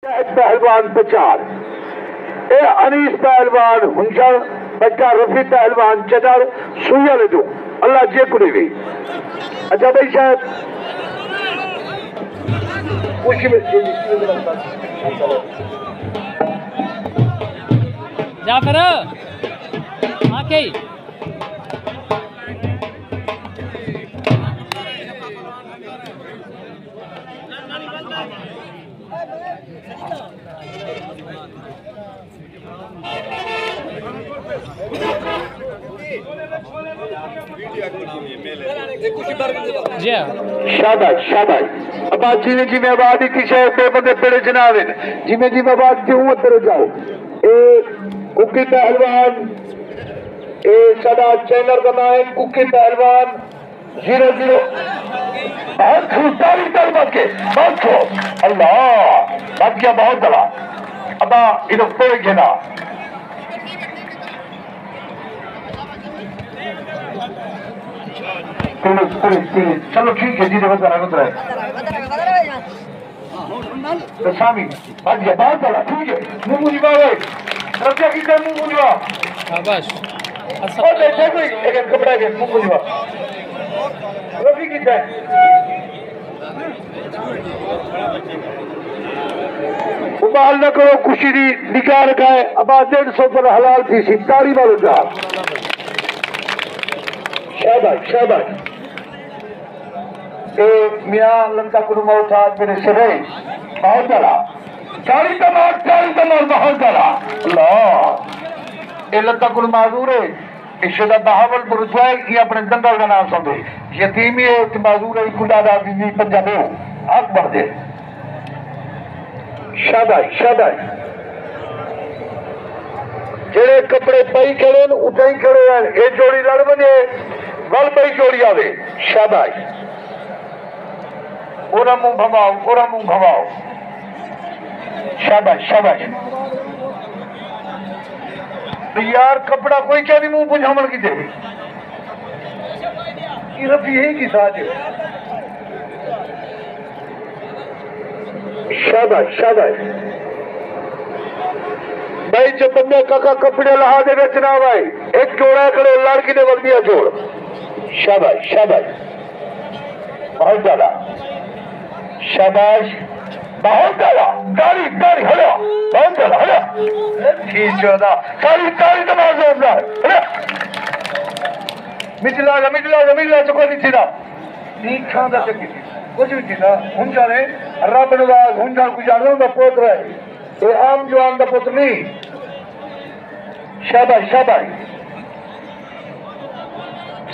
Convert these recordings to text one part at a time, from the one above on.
पहलवान पचार ए अनीस पहलवान हुंजर बच्चा रफी पहलवान चदर सुया ले दो अल्लाह जे कुड़ी भी अच्छा भाई साहब खुशी में जाफर आके शाबाश शाबाश अब आज जिमें जिमें आबाद किसे बंदे पेड़े जनाब जिमें जिमें आबाद क्यों उधर जाओ ए कुकी पहलवान ए सदा चैनल बनाए कुकी पहलवान 0-0 बहुत तारीख तक बच के बहुत अल्लाह बच गया बहुत बड़ा अब इधर पेड़ घेना चलो ठीक है जी तो स्वामी बच गया बहुत बड़ा ठीक है मुंह जी बाबा रक्षा की कर मुंह जी शाबाश एक कपड़ा के मुंह जी रफी की जाए उबाल न करो खुशी दी निकाह रखाए अब 150 पर हलाल थी सी तारी वालों का शाबाश शाबाश मियाँ लंका कुरुमा उठा मेरे सिरे बहुत बड़ा 40 तमार बहुत बड़ा अल्लाह ये लंका कुरुमा माजूर है इशदा बहावल बुरजवाए ये अपने दंगल का नाम समझे यतीमी है माजूर है कुलादा बीवी पंजाबी हो आग बढ़ दे शाबाश शाबाश जेड़े कपड़े पाई खड़े उठाई खड़े हैं ये जोड़ी लड़ बने गल पई जोड़ी आवे शाबाश ओरा मुंह घमाओ शाबाश शाबाश यार कपड़ा कोई क्या नहीं मुंह बुझामण की दे रफी यही की साथ शाबाश शाबाश भाई जब बंदे काका कपड़े लहा दे बेचना भाई एक जोड़ा खड़े लड़की ने बल दिया जोड़ शाबाश शाबाश बहुत ज्यादा शाबाश बहुत ज्यादा गाड़ी हलो बहुत ज्यादा हलो ठीक चौदह सारी तारी तमाम जोरदार मिचला चुका नहीं सीधा ठीक खादा चकी कुछ भी सीधा हुंजा ने रब नवाज हुंजा गुजारों का पुत्र है ये आम जवान का पुत्र नहीं शाबाश शाबाश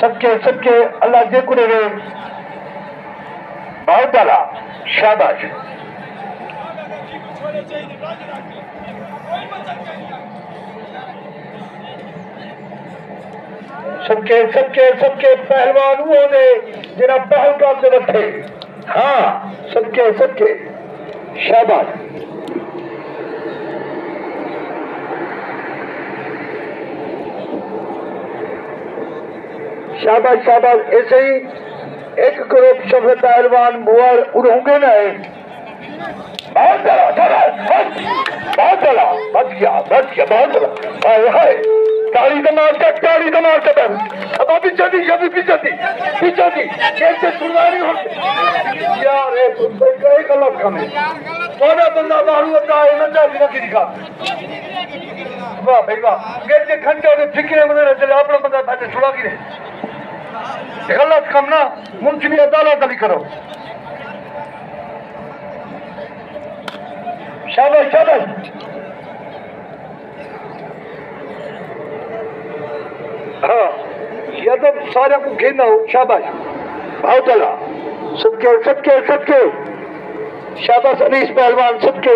सबके अल्लाह जे कुड़े बहुत ज्यादा शाबाश सबके पहलवान वो ने जिन्हें पहल का से रखे हाँ सबके शाबाश शाबाश शाबाश ऐसे ही एक ग्रुप शब्द पहलवान बुआर उड़ोगे ना बहुत बड़ा बच गया बहुत बड़ा हाय ताली दमार का बन अब अभी पीछे कैसे सुनवानी होती यार एक अलग काम है थोड़ा बंदा बाहर होता है ना जाती ना दिखा वाह भाई वाह कैसे घंटे और फिक्रे बंदे चले अपना बंदा बैठे छुड़ा की गलत काम ना मुंशी अदालत अली करो शाबाश शाबाश हाँ या तो सारे को घेरना हो शाबाश बहुत अला सबके शाबाश अनीस पहलवान सबके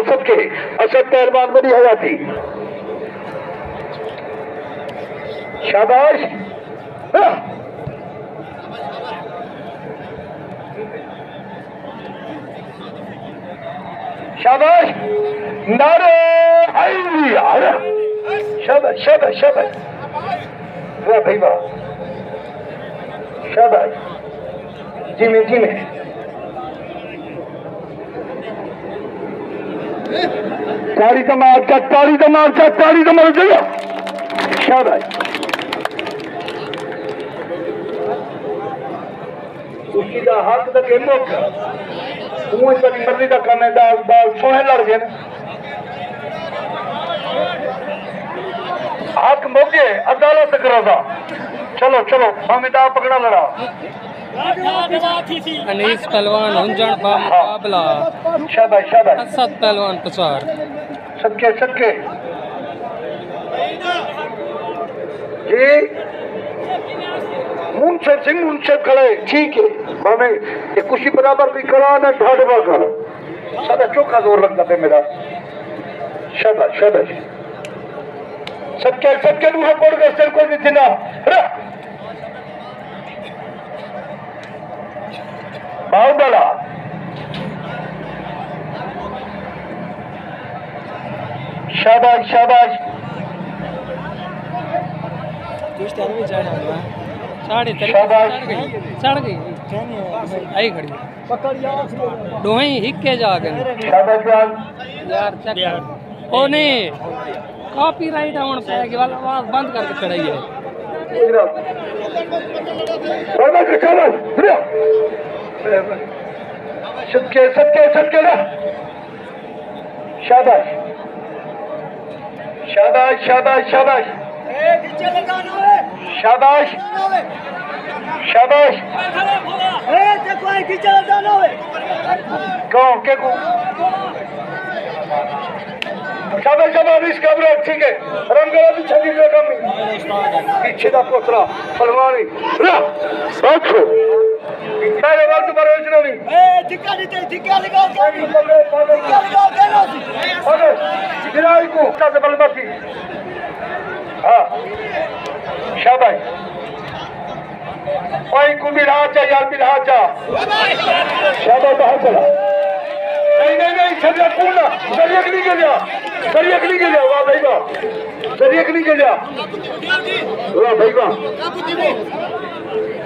असद पहलवान बड़ी हयाती शाबाश हाँ। शाबाश नारे शाबाश वाह भाई वाह शाबाश जी में ताड़ी तो मार चा, ताड़ी तो मार चा, ताड़ी तो मार चा। शाबाश। उसकी दा हाथ तक एमोक तू इस बड़ी मर्जी का करने दा बाल सोहे लड़ गए ना हक मोगे अदालत करो दा चलो चलो हमें दा पकड़ा लड़ा अनीस पहलवान हुंजन बा मुकाबला शाबाश शाबाश असद पहलवान पसार सबके सबके जी मुंशेफ सिंह मुंशेफ खड़े ठीक है हमें ये कुशी बराबर भी करा ना ढाडवा कर सादा चौका जोर लगता है मेरा शाबाश शाबाश सबके सबके मुंह पड़ गए सिर को भी दिना बाहुबला शाबाश शाबाश चढ़ गई आई खड़ी दोही हिक्के जा गए यार चक ओ नहीं कॉपीराइट आवन पे कि वाला आवाज बंद करके चढ़ाई है सबके सबके सबके ना शाबाश शाबाश शाबाश शाबाश शाबाश शाबाश कौन के को शाबाश शाबाश इसका भी ठीक है रंगला भी छड़ी जो कम पीछे दा पोतरा फलवानी साथो पहले बार तुम्हारे योजना भी टिक्का लगाओ देना अरे गिराई को से बलबासी हाँ शाबाश ओए को बिराजा यार बिराजा शाबाश बहुत चला नहीं सरिया कौन सरिया नहीं के जा वाह भाई वाह सरिया नहीं के जा वाह भाई वाह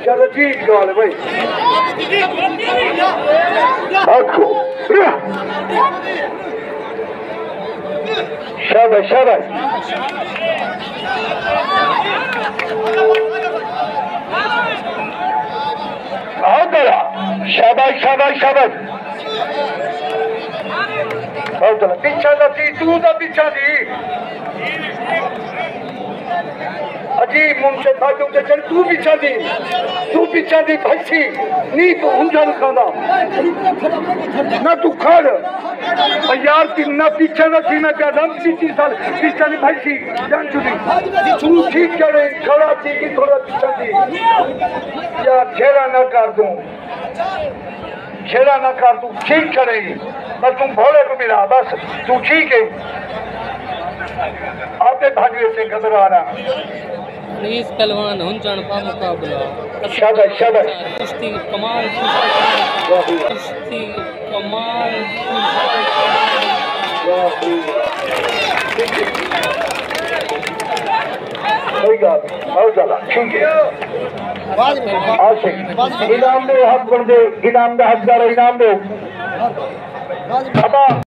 चलो ठीक गाल भाई आपको शाबाश शाबाश आओ तेरा शाबाश शाबाश शाबाश पीछा थी तू तो पीछा थी अजीब मुंशे था तुमसे चल तू पीछा थी भैसी नी तू हुंजा खाना ना तू खड़ यार ना पीछे ना थी मैं क्या दम 30 साल पीछा नहीं भैसी जान चुकी तू ठीक करे खड़ा थी कि थोड़ा पीछा थी यार घेरा ना कर दूं छेड़ा ना कर तू ठीक करेगी बस तुम भोले को मिला बस तू ठीक है आपने भागवे से घबराना अनीस पहलवान हुंजन बा मुकाबला शाबाश शाबाश कुश्ती कमाल कुश्ती कमाल सही बात और ज्यादा ठीक है इनाम दो हक बन दे इनाम का हकदार इनाम दो